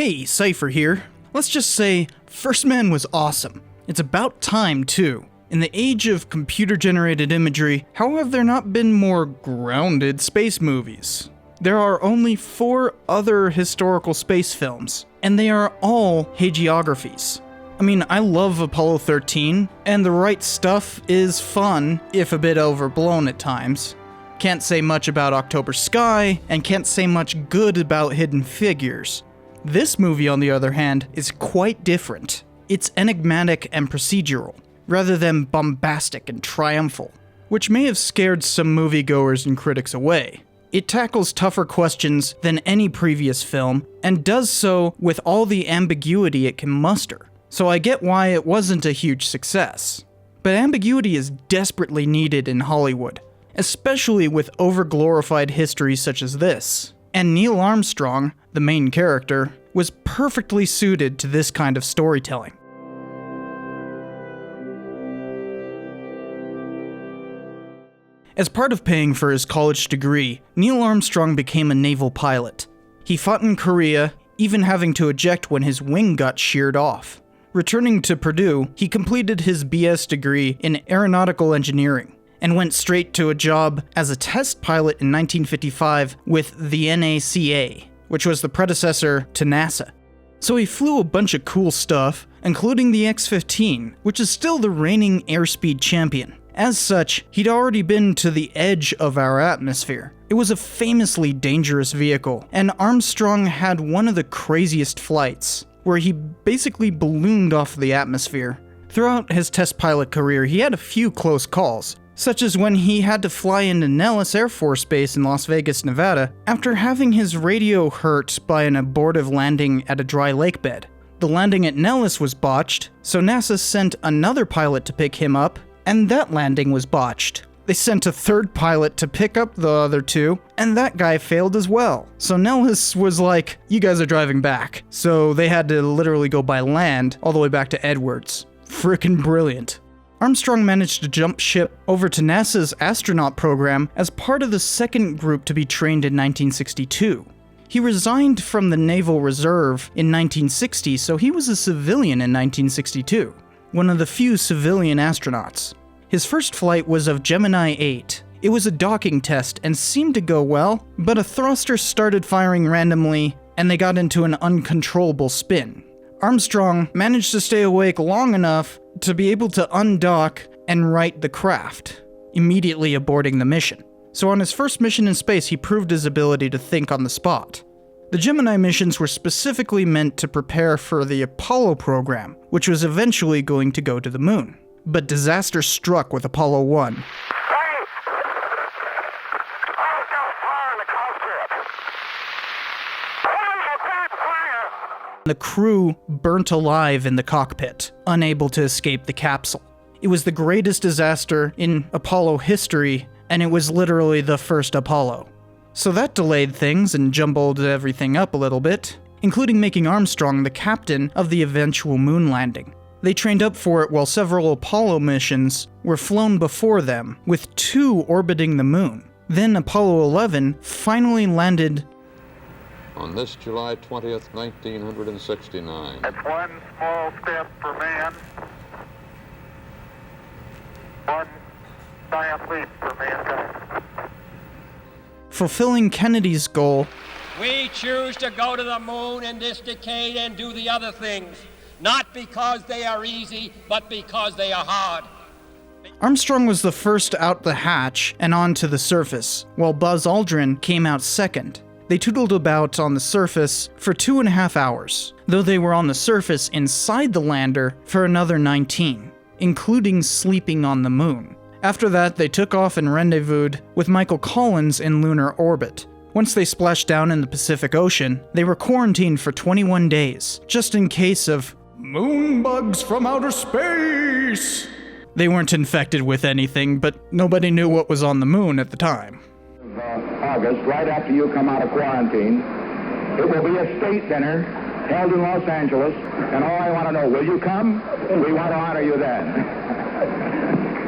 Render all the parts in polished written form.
Hey, Cypher here. Let's just say, First Man was awesome. It's about time, too. In the age of computer-generated imagery, how have there not been more grounded space movies? There are only 4 other historical space films, and they are all hagiographies. I mean, I love Apollo 13, and The Right Stuff is fun, if a bit overblown at times. Can't say much about October Sky, and can't say much good about Hidden Figures. This movie, on the other hand, is quite different. It's enigmatic and procedural, rather than bombastic and triumphal, which may have scared some moviegoers and critics away. It tackles tougher questions than any previous film, and does so with all the ambiguity it can muster, so I get why it wasn't a huge success. But ambiguity is desperately needed in Hollywood, especially with overglorified histories such as this. And Neil Armstrong, the main character, was perfectly suited to this kind of storytelling. As part of paying for his college degree, Neil Armstrong became a naval pilot. He fought in Korea, even having to eject when his wing got sheared off. Returning to Purdue, he completed his BS degree in aeronautical engineering, and went straight to a job as a test pilot in 1955 with the NACA, which was the predecessor to NASA. So he flew a bunch of cool stuff, including the X-15, which is still the reigning airspeed champion. As such, he'd already been to the edge of our atmosphere. It was a famously dangerous vehicle, and Armstrong had one of the craziest flights, where he basically ballooned off the atmosphere. Throughout his test pilot career, he had a few close calls, such as when he had to fly into Nellis Air Force Base in Las Vegas, Nevada, after having his radio hurt by an abortive landing at a dry lake bed. The landing at Nellis was botched, so NASA sent another pilot to pick him up, and that landing was botched. They sent a third pilot to pick up the other 2, and that guy failed as well. So Nellis was like, you guys are driving back. So they had to literally go by land all the way back to Edwards. Frickin' brilliant. Armstrong managed to jump ship over to NASA's astronaut program as part of the second group to be trained in 1962. He resigned from the Naval Reserve in 1960, so he was a civilian in 1962, one of the few civilian astronauts. His first flight was of Gemini 8. It was a docking test and seemed to go well, but a thruster started firing randomly, and they got into an uncontrollable spin. Armstrong managed to stay awake long enough to be able to undock and right the craft, immediately aborting the mission. So on his first mission in space, he proved his ability to think on the spot. The Gemini missions were specifically meant to prepare for the Apollo program, which was eventually going to go to the moon. But disaster struck with Apollo 1. The crew burnt alive in the cockpit, unable to escape the capsule. It was the greatest disaster in Apollo history, and it was literally the first Apollo. So that delayed things and jumbled everything up a little bit, including making Armstrong the captain of the eventual moon landing. They trained up for it while several Apollo missions were flown before them, with 2 orbiting the moon. Then Apollo 11 finally landed on this July 20th, 1969. That's one small step for man, one giant leap for mankind. Fulfilling Kennedy's goal. We choose to go to the moon in this decade and do the other things, not because they are easy, but because they are hard. Armstrong was the first out the hatch and onto the surface, while Buzz Aldrin came out second. They tootled about on the surface for 2.5 hours, though they were on the surface inside the lander for another 19, including sleeping on the moon. After that, they took off and rendezvoused with Michael Collins in lunar orbit. Once they splashed down in the Pacific Ocean, they were quarantined for 21 days, just in case of moonbugs from outer space. They weren't infected with anything, but nobody knew what was on the moon at the time. August, right after you come out of quarantine, it will be a state dinner held in Los Angeles, and all I want to know, will you come? We want to honor you then.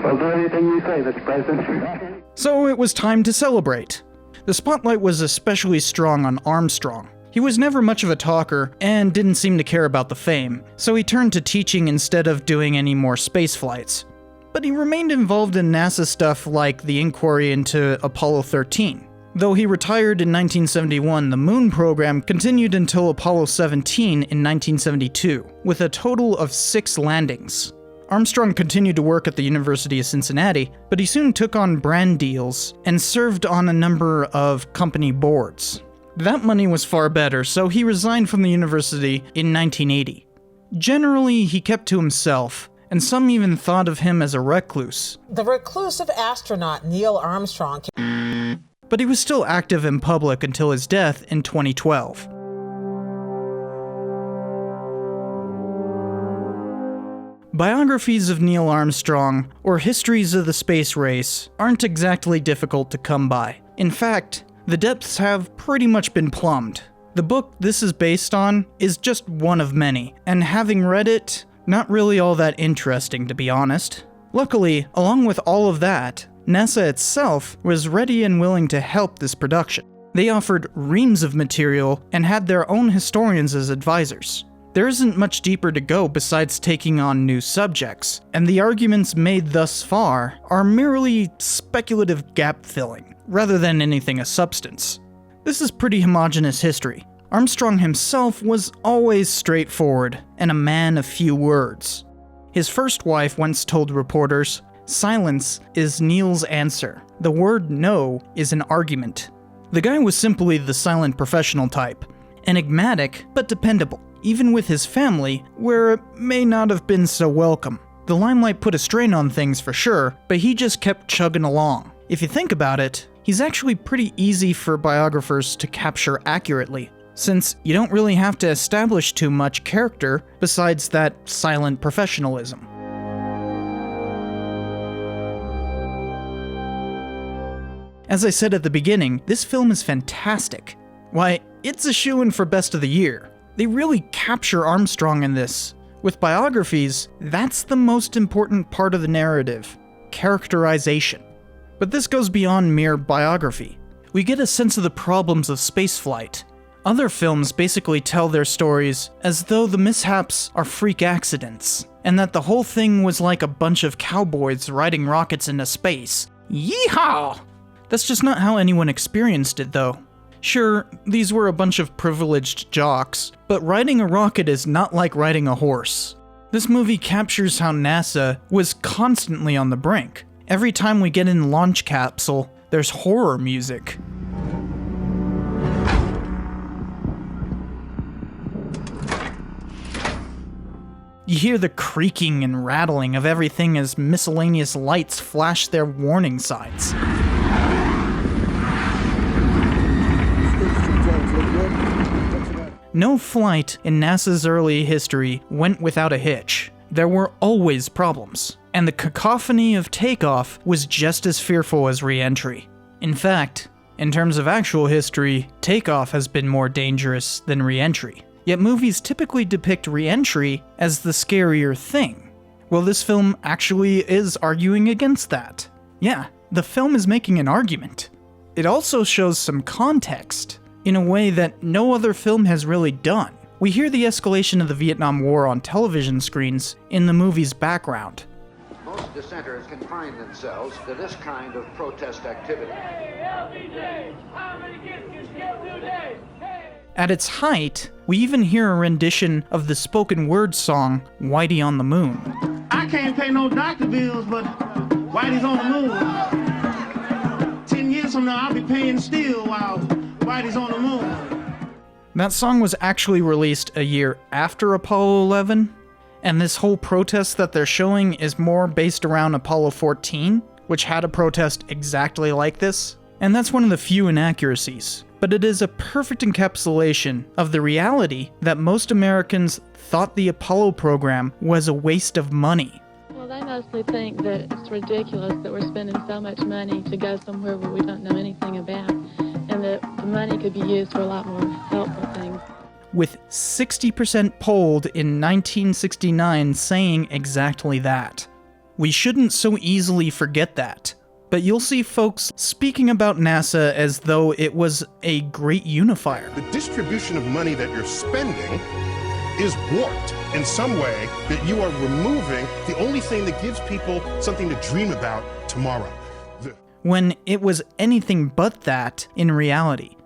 We'll do anything you say, Mr. President. So it was time to celebrate. The spotlight was especially strong on Armstrong. He was never much of a talker and didn't seem to care about the fame, so he turned to teaching instead of doing any more space flights. But he remained involved in NASA stuff like the inquiry into Apollo 13. Though he retired in 1971, the moon program continued until Apollo 17 in 1972, with a total of 6 landings. Armstrong continued to work at the University of Cincinnati, but he soon took on brand deals and served on a number of company boards. That money was far better, so he resigned from the university in 1980. Generally, he kept to himself, and some even thought of him as a recluse. The reclusive astronaut Neil Armstrong. But he was still active in public until his death in 2012. Biographies of Neil Armstrong, or histories of the space race, aren't exactly difficult to come by. In fact, the depths have pretty much been plumbed. The book this is based on is just one of many, and having read it, not really all that interesting to be honest. Luckily, along with all of that, NASA itself was ready and willing to help this production. They offered reams of material and had their own historians as advisors. There isn't much deeper to go besides taking on new subjects, and the arguments made thus far are merely speculative gap-filling, rather than anything of substance. This is pretty homogeneous history. Armstrong himself was always straightforward and a man of few words. His first wife once told reporters, "Silence is Neil's answer. The word no is an argument." The guy was simply the silent professional type, enigmatic but dependable, even with his family, where it may not have been so welcome. The limelight put a strain on things for sure, but he just kept chugging along. If you think about it, he's actually pretty easy for biographers to capture accurately, since you don't really have to establish too much character besides that silent professionalism. As I said at the beginning, this film is fantastic. Why, it's a shoo-in for Best of the Year. They really capture Armstrong in this. With biographies, that's the most important part of the narrative: characterization. But this goes beyond mere biography. We get a sense of the problems of spaceflight. Other films basically tell their stories as though the mishaps are freak accidents, and that the whole thing was like a bunch of cowboys riding rockets into space. Yeehaw! That's just not how anyone experienced it, though. Sure, these were a bunch of privileged jocks, but riding a rocket is not like riding a horse. This movie captures how NASA was constantly on the brink. Every time we get in the launch capsule, there's horror music. You hear the creaking and rattling of everything as miscellaneous lights flash their warning signs. No flight in NASA's early history went without a hitch. There were always problems, and the cacophony of takeoff was just as fearful as re-entry. In fact, in terms of actual history, takeoff has been more dangerous than re-entry. Yet movies typically depict re-entry as the scarier thing. Well, this film actually is arguing against that. Yeah, the film is making an argument. It also shows some context, in a way that no other film has really done. We hear the escalation of the Vietnam War on television screens in the movie's background. Most dissenters confine themselves to this kind of protest activity. At its height, we even hear a rendition of the spoken word song, Whitey on the Moon. I can't pay no doctor bills, but Whitey's on the moon. 10 years from now, I'll be paying still while Whitey's on the moon. That song was actually released a year after Apollo 11, and this whole protest that they're showing is more based around Apollo 14, which had a protest exactly like this. And that's one of the few inaccuracies, but it is a perfect encapsulation of the reality that most Americans thought the Apollo program was a waste of money. Well, they mostly think that it's ridiculous that we're spending so much money to go somewhere where we don't know anything about, and that the money could be used for a lot more helpful things. With 60% polled in 1969 saying exactly that. We shouldn't so easily forget that. but you'll see folks speaking about NASA as though it was a great unifier. The distribution of money that you're spending is warped in some way, that you are removing the only thing that gives people something to dream about tomorrow. When it was anything but that in reality.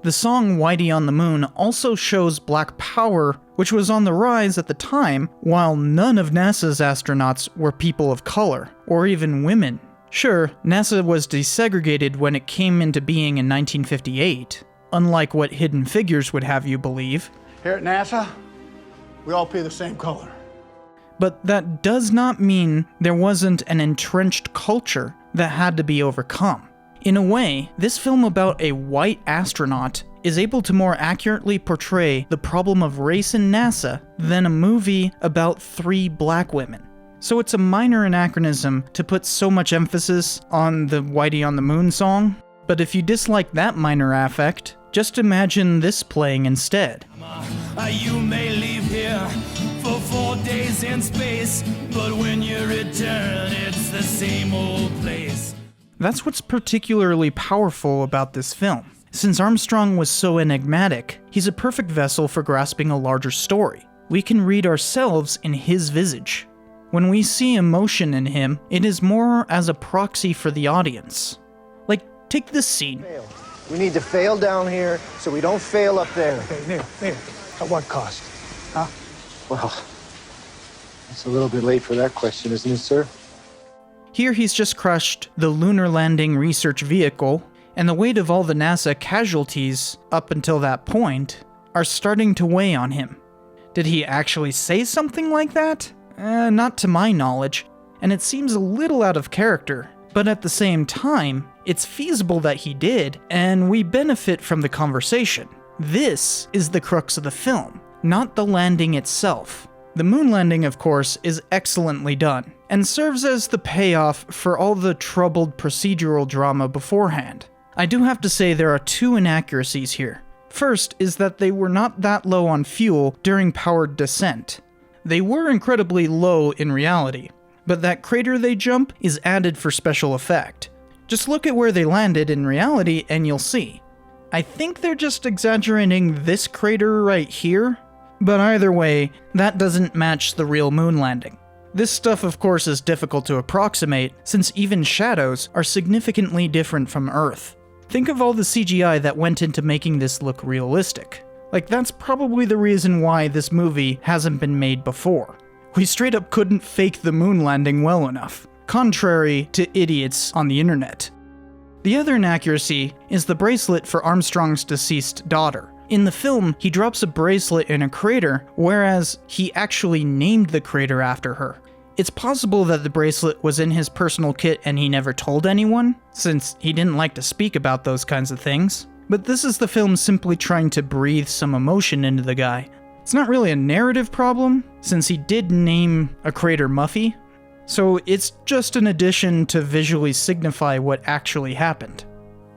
The song Whitey on the Moon also shows Black Power, which was on the rise at the time, while none of NASA's astronauts were people of color, or even women. Sure, NASA was desegregated when it came into being in 1958, unlike what Hidden Figures would have you believe. Here at NASA, we all pay the same color. But that does not mean there wasn't an entrenched culture that had to be overcome. In a way, this film about a white astronaut is able to more accurately portray the problem of race in NASA than a movie about 3 black women. So it's a minor anachronism to put so much emphasis on the Whitey on the Moon song, but if you dislike that minor affect, just imagine this playing instead. You may leave here for 4 days in space, but when you return, it's the same old place. That's what's particularly powerful about this film. Since Armstrong was so enigmatic, he's a perfect vessel for grasping a larger story. We can read ourselves in his visage. When we see emotion in him, it is more as a proxy for the audience. Like, take this scene. We need to fail down here so we don't fail up there. Okay, Neil, at what cost? Huh? Well, it's a little bit late for that question, isn't it, sir? Here he's just crushed the lunar landing research vehicle, and the weight of all the NASA casualties up until that point are starting to weigh on him. Did he actually say something like that? Not to my knowledge, and it seems a little out of character, but at the same time, it's feasible that he did, and we benefit from the conversation. This is the crux of the film, not the landing itself. The moon landing, of course, is excellently done, and serves as the payoff for all the troubled procedural drama beforehand. I do have to say there are 2 inaccuracies here. First is that they were not that low on fuel during powered descent. They were incredibly low in reality, but that crater they jump is added for special effect. Just look at where they landed in reality and you'll see. I think they're just exaggerating this crater right here, but either way, that doesn't match the real moon landing. This stuff, of course, is difficult to approximate, since even shadows are significantly different from Earth. Think of all the CGI that went into making this look realistic. Like, that's probably the reason why this movie hasn't been made before. We straight up couldn't fake the moon landing well enough, contrary to idiots on the internet. The other inaccuracy is the bracelet for Armstrong's deceased daughter. In the film, he drops a bracelet in a crater, whereas he actually named the crater after her. It's possible that the bracelet was in his personal kit and he never told anyone, since he didn't like to speak about those kinds of things. But this is the film simply trying to breathe some emotion into the guy. It's not really a narrative problem, since he did name a crater Muffy, so it's just an addition to visually signify what actually happened.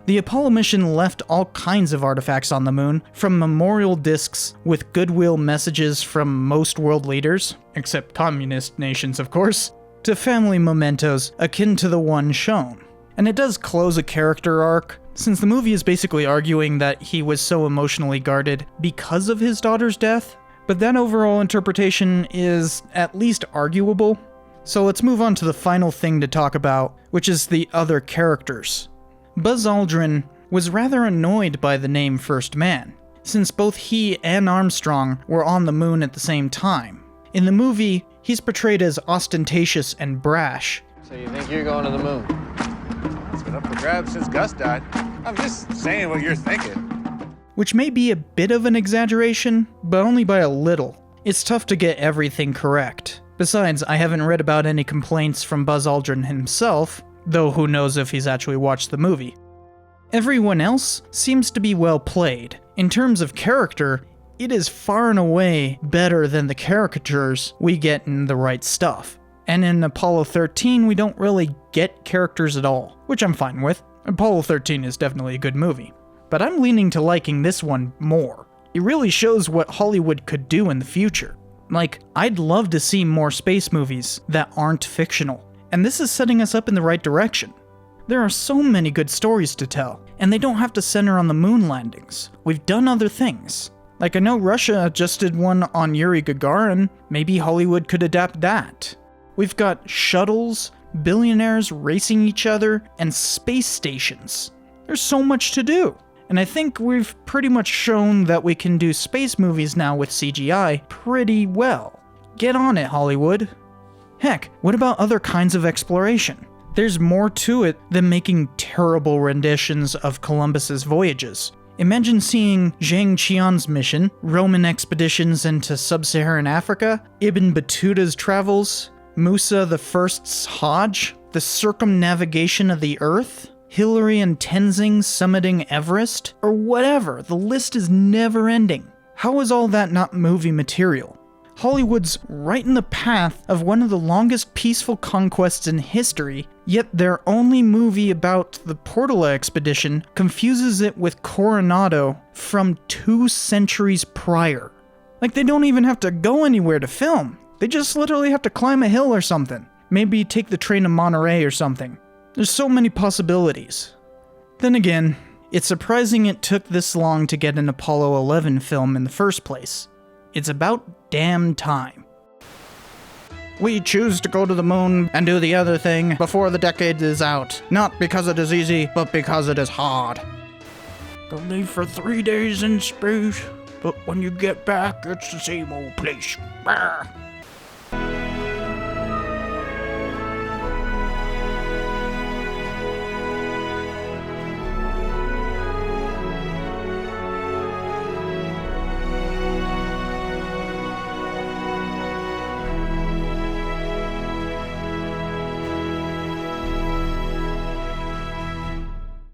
The Apollo mission left all kinds of artifacts on the moon, from memorial discs with goodwill messages from most world leaders, except communist nations of course, to family mementos akin to the one shown. And it does close a character arc, since the movie is basically arguing that he was so emotionally guarded because of his daughter's death, but that overall interpretation is at least arguable. So let's move on to the final thing to talk about, which is the other characters. Buzz Aldrin was rather annoyed by the name First Man, since both he and Armstrong were on the moon at the same time. In the movie, he's portrayed as ostentatious and brash. So you think you're going to the moon? It's been up for grabs since Gus died. I'm just saying what you're thinking. Which may be a bit of an exaggeration, but only by a little. It's tough to get everything correct. Besides, I haven't read about any complaints from Buzz Aldrin himself, though who knows if he's actually watched the movie. Everyone else seems to be well played. In terms of character, it is far and away better than the caricatures we get in The Right Stuff. And in Apollo 13, we don't really get characters at all, which I'm fine with. Apollo 13 is definitely a good movie. But I'm leaning to liking this one more. It really shows what Hollywood could do in the future. Like, I'd love to see more space movies that aren't fictional. And this is setting us up in the right direction. There are so many good stories to tell, and they don't have to center on the moon landings. We've done other things. Like, I know Russia just did one on Yuri Gagarin. Maybe Hollywood could adapt that. We've got shuttles, billionaires racing each other, and space stations. There's so much to do. And I think we've pretty much shown that we can do space movies now with CGI pretty well. Get on it, Hollywood. Heck, what about other kinds of exploration? There's more to it than making terrible renditions of Columbus's voyages. Imagine seeing Zhang Qian's mission, Roman expeditions into sub-Saharan Africa, Ibn Battuta's travels, Musa I's Hajj, the circumnavigation of the Earth, Hillary and Tenzing summiting Everest, or whatever. The list is never ending. How is all that not movie material? Hollywood's right in the path of one of the longest peaceful conquests in history, yet their only movie about the Portola expedition confuses it with Coronado from 2 centuries prior. Like, they don't even have to go anywhere to film. They just literally have to climb a hill or something. Maybe take the train to Monterey or something. There's so many possibilities. Then again, it's surprising it took this long to get an Apollo 11 film in the first place. It's about damn time. We choose to go to the moon and do the other thing before the decade is out. Not because it is easy, but because it is hard. Go leave for 3 days in space, but when you get back, it's the same old place. Bah.